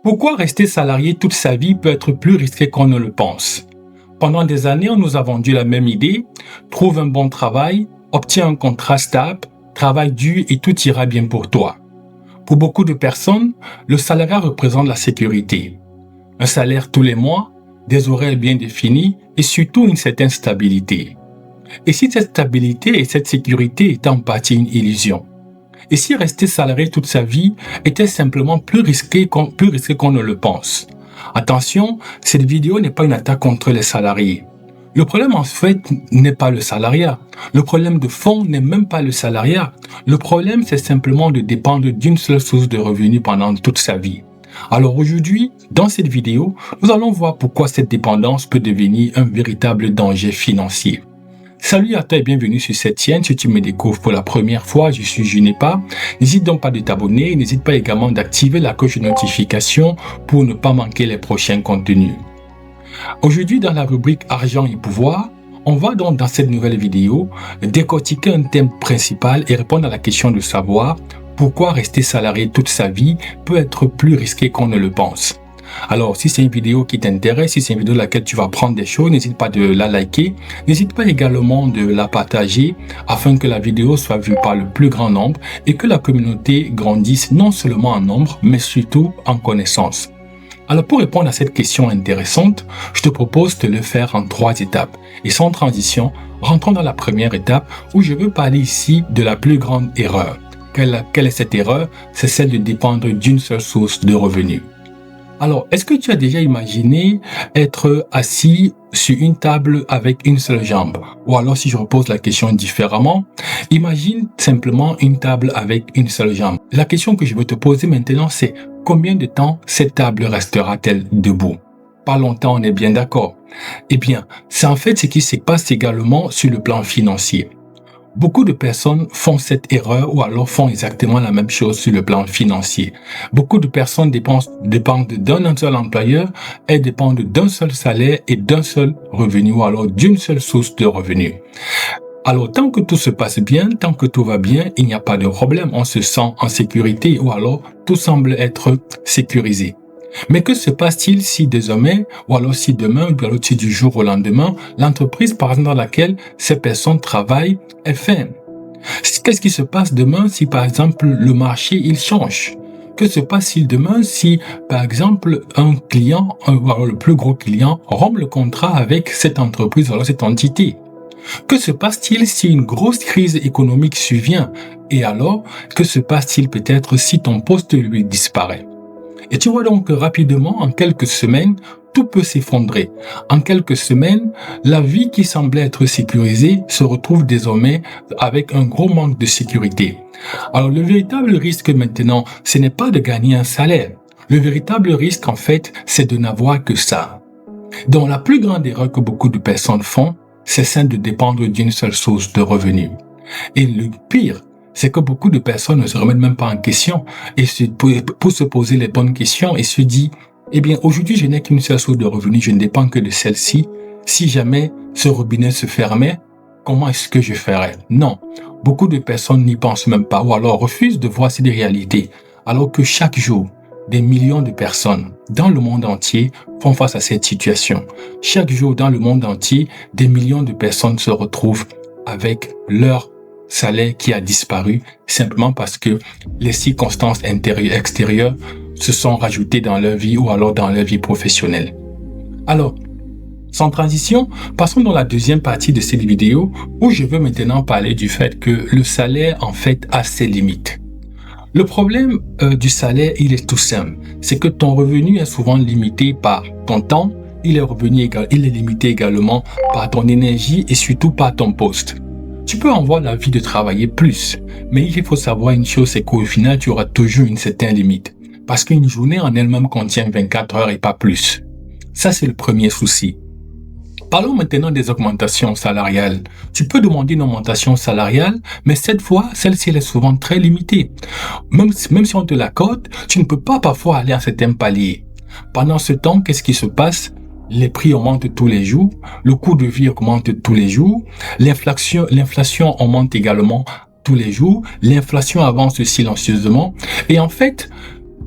Pourquoi rester salarié toute sa vie peut être plus risqué qu'on ne le pense? Pendant des années, on nous a vendu la même idée: trouve un bon travail, obtiens un contrat stable, travaille dur et tout ira bien pour toi. Pour beaucoup de personnes, le salariat représente la sécurité. Un salaire tous les mois, des horaires bien définis et surtout une certaine stabilité. Et si cette stabilité et cette sécurité étaient en partie une illusion? Et si rester salarié toute sa vie était simplement plus risqué qu'on ne le pense? Attention, cette vidéo n'est pas une attaque contre les salariés. Le problème en fait n'est pas le salariat. Le problème de fond n'est même pas le salariat. Le problème, c'est simplement de dépendre d'une seule source de revenus pendant toute sa vie. Alors aujourd'hui, dans cette vidéo, nous allons voir pourquoi cette dépendance peut devenir un véritable danger financier. Salut à toi et bienvenue sur cette chaîne. Si tu me découvres pour la première fois, je suis Junipa. N'hésite donc pas de t'abonner. N'hésite pas également d'activer la cloche de notification pour ne pas manquer les prochains contenus. Aujourd'hui, dans la rubrique Argent et pouvoir, on va donc dans cette nouvelle vidéo décortiquer un thème principal et répondre à la question de savoir pourquoi rester salarié toute sa vie peut être plus risqué qu'on ne le pense. Alors, si c'est une vidéo qui t'intéresse, si c'est une vidéo dans laquelle tu vas apprendre des choses, n'hésite pas de la liker. N'hésite pas également de la partager afin que la vidéo soit vue par le plus grand nombre et que la communauté grandisse non seulement en nombre, mais surtout en connaissance. Alors, pour répondre à cette question intéressante, je te propose de le faire en 3 étapes. Et sans transition, rentrons dans la première étape où je veux parler ici de la plus grande erreur. Quelle est cette erreur? C'est celle de dépendre d'une seule source de revenus. Alors, est-ce que tu as déjà imaginé être assis sur une table avec une seule jambe? Ou alors, si je repose la question différemment, imagine simplement une table avec une seule jambe. La question que je veux te poser maintenant, c'est combien de temps cette table restera-t-elle debout? Pas longtemps, on est bien d'accord. Eh bien, c'est en fait ce qui se passe également sur le plan financier. Beaucoup de personnes font cette erreur ou alors font exactement la même chose sur le plan financier. Beaucoup de personnes dépendent d'un seul employeur et dépendent d'un seul salaire et d'un seul revenu ou alors d'une seule source de revenus. Alors, tant que tout se passe bien, tant que tout va bien, il n'y a pas de problème. On se sent en sécurité ou alors tout semble être sécurisé. Mais que se passe-t-il si désormais, ou alors si demain, ou alors si du jour au lendemain, l'entreprise par exemple dans laquelle ces personnes travaillent est ferme? Qu'est-ce qui se passe demain si par exemple le marché il change? Que se passe-t-il demain si par exemple un client, ou alors le plus gros client, rompt le contrat avec cette entreprise ou alors cette entité? Que se passe-t-il si une grosse crise économique survient? Et alors, que se passe-t-il peut-être si ton poste lui disparaît? Et tu vois donc que rapidement, en quelques semaines, tout peut s'effondrer. En quelques semaines, la vie qui semblait être sécurisée se retrouve désormais avec un gros manque de sécurité. Alors le véritable risque maintenant, ce n'est pas de gagner un salaire. Le véritable risque en fait, c'est de n'avoir que ça. Donc la plus grande erreur que beaucoup de personnes font, c'est celle de dépendre d'une seule source de revenus. Et le pire, c'est que beaucoup de personnes ne se remettent même pas en question et pour se poser les bonnes questions et se disent, eh bien, aujourd'hui, je n'ai qu'une seule source de revenus, je ne dépends que de celle-ci. Si jamais ce robinet se fermait, comment est-ce que je ferais? Non. Beaucoup de personnes n'y pensent même pas ou alors refusent de voir ces réalités. Alors que chaque jour, des millions de personnes dans le monde entier font face à cette situation. Chaque jour, dans le monde entier, des millions de personnes se retrouvent avec leur salaire qui a disparu simplement parce que les circonstances extérieures se sont rajoutées dans leur vie ou alors dans leur vie professionnelle. Alors, sans transition, passons dans la deuxième partie de cette vidéo où je veux maintenant parler du fait que le salaire en fait a ses limites. Le problème du salaire, il est tout simple. C'est que ton revenu est souvent limité par ton temps, il est limité également par ton énergie et surtout par ton poste. Tu peux avoir l'envie de travailler plus, mais il faut savoir une chose, c'est qu'au final, tu auras toujours une certaine limite. Parce qu'une journée en elle-même contient 24 heures et pas plus. Ça, c'est le premier souci. Parlons maintenant des augmentations salariales. Tu peux demander une augmentation salariale, mais cette fois, celle-ci elle est souvent très limitée. Même si on te l'accorde, tu ne peux pas parfois aller à certains paliers. Pendant ce temps, qu'est-ce qui se passe? Les prix augmentent tous les jours, le coût de vie augmente tous les jours, l'inflation augmente également tous les jours, l'inflation avance silencieusement et en fait,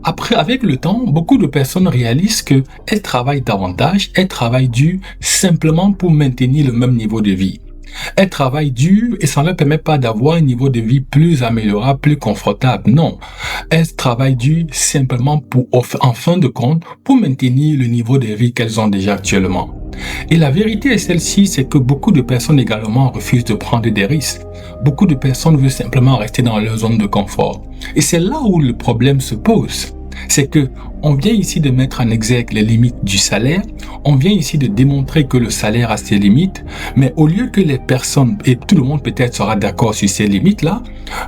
Après, avec le temps, beaucoup de personnes réalisent que elles travaillent davantage, elles travaillent dur simplement pour maintenir le même niveau de vie. Elles travaillent dur et ça ne leur permet pas d'avoir un niveau de vie plus améliorable, plus confortable. Non, elles travaillent dur simplement en fin de compte, pour maintenir le niveau de vie qu'elles ont déjà actuellement. Et la vérité est celle-ci, c'est que beaucoup de personnes également refusent de prendre des risques. Beaucoup de personnes veulent simplement rester dans leur zone de confort. Et c'est là où le problème se pose. C'est que on vient ici de mettre en exergue les limites du salaire, on vient ici de démontrer que le salaire a ses limites, mais au lieu que les personnes, et tout le monde peut-être sera d'accord sur ces limites-là,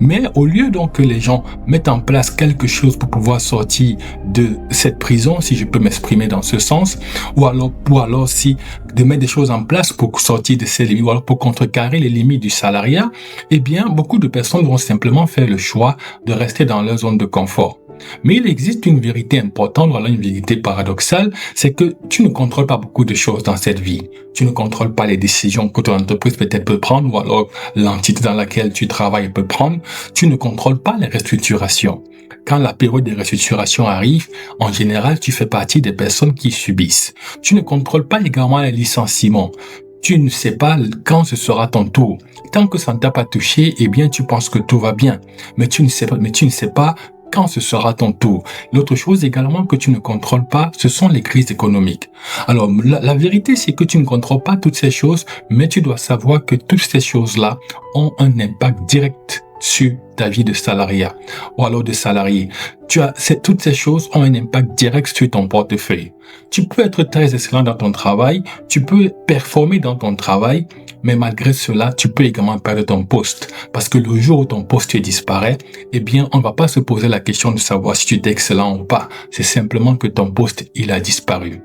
mais au lieu donc que les gens mettent en place quelque chose pour pouvoir sortir de cette prison, si je peux m'exprimer dans ce sens, ou alors si de mettre des choses en place pour sortir de ces limites, ou alors pour contrecarrer les limites du salariat, eh bien beaucoup de personnes vont simplement faire le choix de rester dans leur zone de confort. Mais il existe une vérité importante, voilà une vérité paradoxale, c'est que tu ne contrôles pas beaucoup de choses dans cette vie. Tu ne contrôles pas les décisions que ton entreprise peut-être peut prendre, ou alors l'entité dans laquelle tu travailles peut prendre. Tu ne contrôles pas les restructurations. Quand la période de restructuration arrive, en général, tu fais partie des personnes qui subissent. Tu ne contrôles pas également les licenciements. Tu ne sais pas quand ce sera ton tour. Tant que ça ne t'a pas touché, eh bien, tu penses que tout va bien. Mais tu ne sais pas quand ce sera ton tour. L'autre chose également que tu ne contrôles pas, ce sont les crises économiques. Alors, la vérité, c'est que tu ne contrôles pas toutes ces choses, mais tu dois savoir que toutes ces choses-là ont un impact direct sur ta vie de salariat ou alors de salarié. Toutes ces choses ont un impact direct sur ton portefeuille. Tu peux être très excellent dans ton travail, tu peux performer dans ton travail, mais malgré cela, tu peux également perdre ton poste. Parce que le jour où ton poste disparaît, eh bien, on ne va pas se poser la question de savoir si tu es excellent ou pas. C'est simplement que ton poste, il a disparu.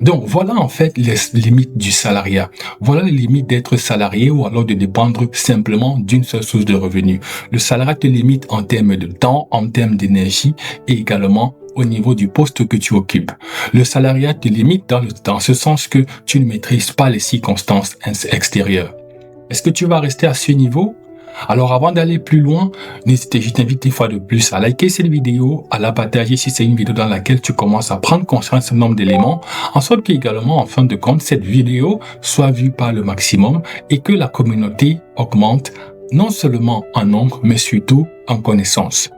Donc, voilà en fait les limites du salariat. Voilà les limites d'être salarié ou alors de dépendre simplement d'une seule source de revenus. Le salariat te limite en termes de temps, en termes d'énergie et également au niveau du poste que tu occupes. Le salariat te limite dans ce sens que tu ne maîtrises pas les circonstances extérieures. Est-ce que tu vas rester à ce niveau? Alors avant d'aller plus loin, je t'invite une fois de plus à liker cette vidéo, à la partager si c'est une vidéo dans laquelle tu commences à prendre conscience d'un nombre d'éléments, en sorte qu'également, en fin de compte, cette vidéo soit vue par le maximum et que la communauté augmente non seulement en nombre, mais surtout en connaissance.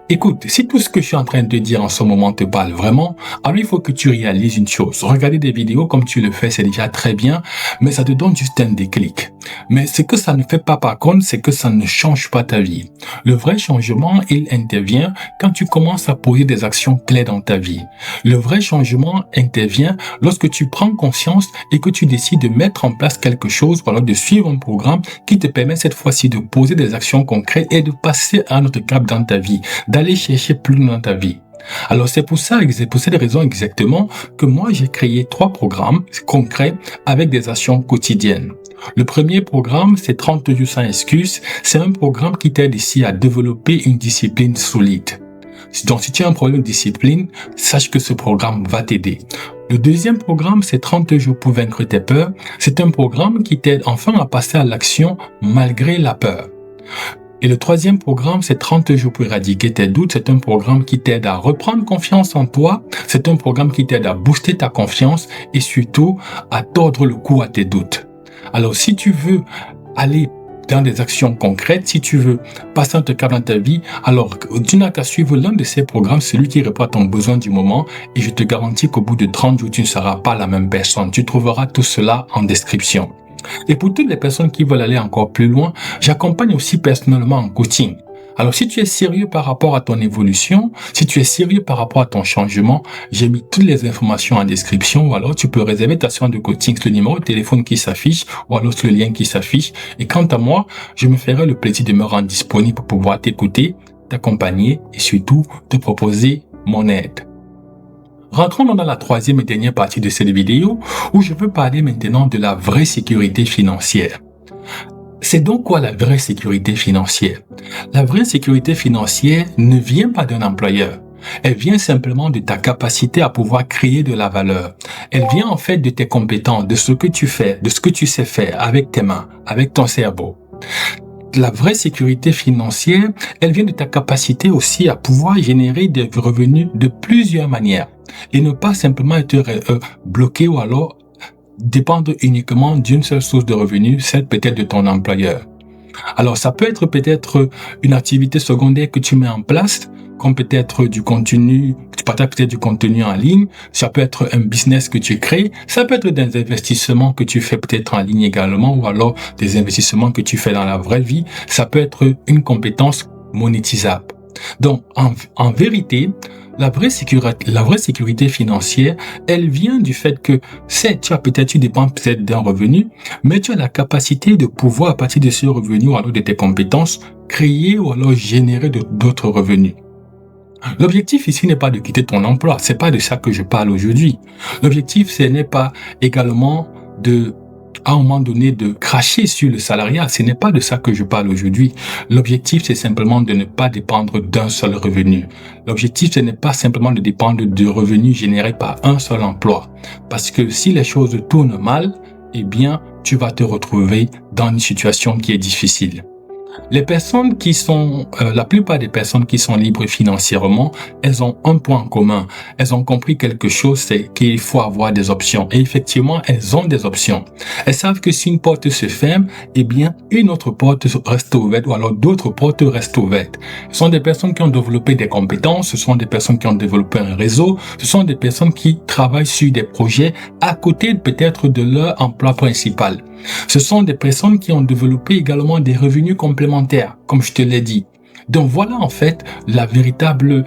Écoute, si tout ce que je suis en train de te dire en ce moment te parle vraiment, alors il faut que tu réalises une chose. Regarder des vidéos comme tu le fais, c'est déjà très bien, mais ça te donne juste un déclic. Mais ce que ça ne fait pas par contre, c'est que ça ne change pas ta vie. Le vrai changement, il intervient quand tu commences à poser des actions claires dans ta vie. Le vrai changement intervient lorsque tu prends conscience et que tu décides de mettre en place quelque chose, ou alors de suivre un programme qui te permet cette fois-ci de poser des actions concrètes et de passer à un autre cap dans ta vie, d'aller chercher plus loin dans ta vie. Alors c'est pour cette raison exactement que moi j'ai créé 3 programmes concrets avec des actions quotidiennes. Le premier programme, c'est 30 jours sans excuses. C'est un programme qui t'aide ici à développer une discipline solide. Donc si tu as un problème de discipline, sache que ce programme va t'aider. Le deuxième programme, c'est 30 jours pour vaincre tes peurs. C'est un programme qui t'aide enfin à passer à l'action malgré la peur. Et le troisième programme, c'est 30 jours pour éradiquer tes doutes. C'est un programme qui t'aide à reprendre confiance en toi. C'est un programme qui t'aide à booster ta confiance et surtout à tordre le cou à tes doutes. Alors, si tu veux aller dans des actions concrètes, si tu veux passer un cap dans ta vie, alors tu n'as qu'à suivre l'un de ces programmes, celui qui répond à ton besoin du moment, et je te garantis qu'au bout de 30 jours, tu ne seras pas la même personne. Tu trouveras tout cela en description. Et pour toutes les personnes qui veulent aller encore plus loin, j'accompagne aussi personnellement en coaching. Alors si tu es sérieux par rapport à ton évolution, si tu es sérieux par rapport à ton changement, j'ai mis toutes les informations en description, ou alors tu peux réserver ta séance de coaching sur le numéro de téléphone qui s'affiche ou alors sur le lien qui s'affiche. Et quant à moi, je me ferai le plaisir de me rendre disponible pour pouvoir t'écouter, t'accompagner et surtout te proposer mon aide. Rentrons dans la troisième et dernière partie de cette vidéo où je veux parler maintenant de la vraie sécurité financière. C'est donc quoi la vraie sécurité financière? La vraie sécurité financière ne vient pas d'un employeur. Elle vient simplement de ta capacité à pouvoir créer de la valeur. Elle vient en fait de tes compétences, de ce que tu fais, de ce que tu sais faire avec tes mains, avec ton cerveau. la vraie sécurité financière, elle vient de ta capacité aussi à pouvoir générer des revenus de plusieurs manières et ne pas simplement être bloqué ou alors dépendre uniquement d'une seule source de revenus, celle peut-être de ton employeur. Alors, ça peut être peut-être une activité secondaire que tu mets en place, comme peut-être du contenu, tu partages peut-être du contenu en ligne, ça peut être un business que tu crées, ça peut être des investissements que tu fais peut-être en ligne également, ou alors des investissements que tu fais dans la vraie vie, ça peut être une compétence monétisable. Donc, en vérité, la vraie sécurité financière, elle vient du fait que, certes, tu dépends peut-être d'un revenu, mais tu as la capacité de pouvoir, à partir de ce revenu ou alors de tes compétences, créer ou alors générer d'autres revenus. L'objectif ici n'est pas de quitter ton emploi, c'est pas de ça que je parle aujourd'hui. L'objectif, ce n'est pas également à un moment donné, de cracher sur le salariat. Ce n'est pas de ça que je parle aujourd'hui. L'objectif, c'est simplement de ne pas dépendre d'un seul revenu. L'objectif, ce n'est pas simplement de dépendre de revenus générés par un seul emploi. Parce que si les choses tournent mal, eh bien, tu vas te retrouver dans une situation qui est difficile. Les personnes la plupart des personnes qui sont libres financièrement, elles ont un point en commun. Elles ont compris quelque chose, c'est qu'il faut avoir des options. Et effectivement, elles ont des options. Elles savent que si une porte se ferme, eh bien, une autre porte reste ouverte ou alors d'autres portes restent ouvertes. Ce sont des personnes qui ont développé des compétences, ce sont des personnes qui ont développé un réseau, ce sont des personnes qui travaillent sur des projets à côté peut-être de leur emploi principal. Ce sont des personnes qui ont développé également des revenus complémentaires, comme je te l'ai dit. Donc voilà en fait la véritable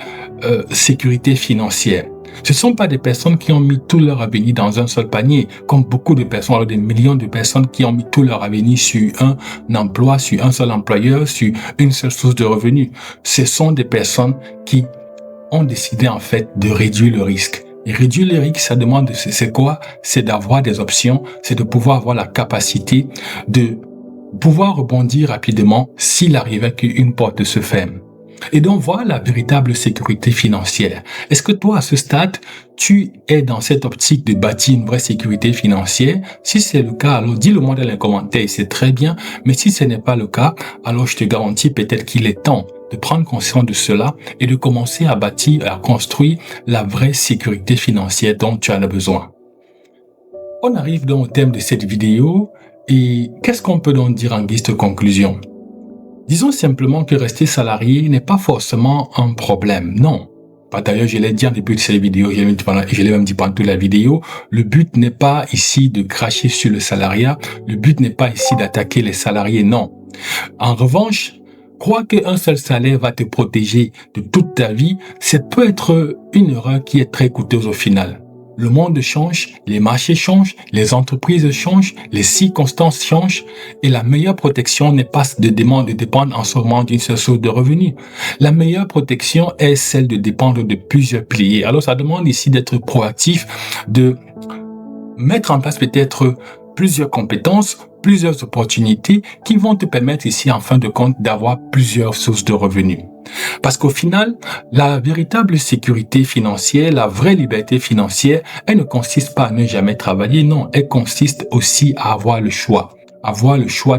sécurité financière. Ce ne sont pas des personnes qui ont mis tout leur avenir dans un seul panier, comme beaucoup de personnes, alors des millions de personnes qui ont mis tout leur avenir sur un emploi, sur un seul employeur, sur une seule source de revenus. Ce sont des personnes qui ont décidé en fait de réduire le risque. Et réduire le risque, ça demande, c'est quoi? C'est d'avoir des options, c'est de pouvoir avoir la capacité de pouvoir rebondir rapidement s'il arrivait qu'une porte se ferme. Et donc, voilà la véritable sécurité financière. Est-ce que toi, à ce stade, tu es dans cette optique de bâtir une vraie sécurité financière? Si c'est le cas, alors dis-le-moi dans les commentaires, c'est très bien. Mais si ce n'est pas le cas, alors je te garantis peut-être qu'il est temps de prendre conscience de cela et de commencer à bâtir, à construire la vraie sécurité financière dont tu as besoin. On arrive donc au thème de cette vidéo et qu'est-ce qu'on peut donc dire en guise de conclusion? Disons simplement que rester salarié n'est pas forcément un problème, non. D'ailleurs, je l'ai dit en début de cette vidéo, je l'ai même dit pendant toute la vidéo, le but n'est pas ici de cracher sur le salariat, le but n'est pas ici d'attaquer les salariés, non. En revanche, croire qu'un seul salaire va te protéger de toute ta vie, c'est peut être une erreur qui est très coûteuse au final. Le monde change, les marchés changent, les entreprises changent, les circonstances changent et la meilleure protection n'est pas de dépendre en ce moment d'une seule source de revenus. La meilleure protection est celle de dépendre de plusieurs piliers. Alors ça demande ici d'être proactif, de mettre en place peut-être plusieurs compétences, plusieurs opportunités qui vont te permettre ici en fin de compte d'avoir plusieurs sources de revenus. Parce qu'au final, la véritable sécurité financière, la vraie liberté financière, elle ne consiste pas à ne jamais travailler, non, elle consiste aussi à avoir le choix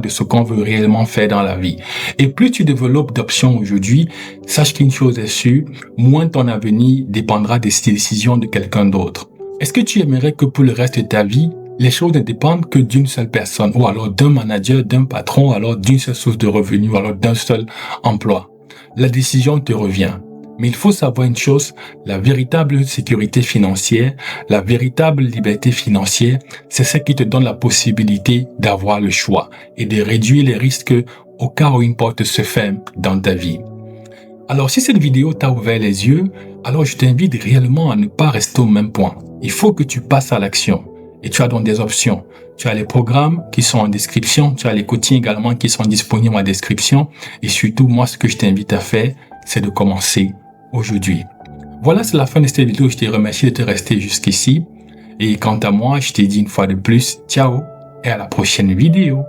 de ce qu'on veut réellement faire dans la vie. Et plus tu développes d'options aujourd'hui, sache qu'une chose est sûre, moins ton avenir dépendra des décisions de quelqu'un d'autre. Est-ce que tu aimerais que pour le reste de ta vie, les choses ne dépendent que d'une seule personne, ou alors d'un manager, d'un patron, ou alors d'une seule source de revenus, ou alors d'un seul emploi? La décision te revient. Mais il faut savoir une chose, la véritable sécurité financière, la véritable liberté financière, c'est ce qui te donne la possibilité d'avoir le choix et de réduire les risques au cas où une porte se ferme dans ta vie. Alors si cette vidéo t'a ouvert les yeux, alors je t'invite réellement à ne pas rester au même point. Il faut que tu passes à l'action. Et tu as donc des options. Tu as les programmes qui sont en description, tu as les coachings également qui sont disponibles en description. Et surtout, moi, ce que je t'invite à faire, c'est de commencer aujourd'hui. Voilà, c'est la fin de cette vidéo. Je te remercie de te rester jusqu'ici. Et quant à moi, je te dis une fois de plus, ciao et à la prochaine vidéo.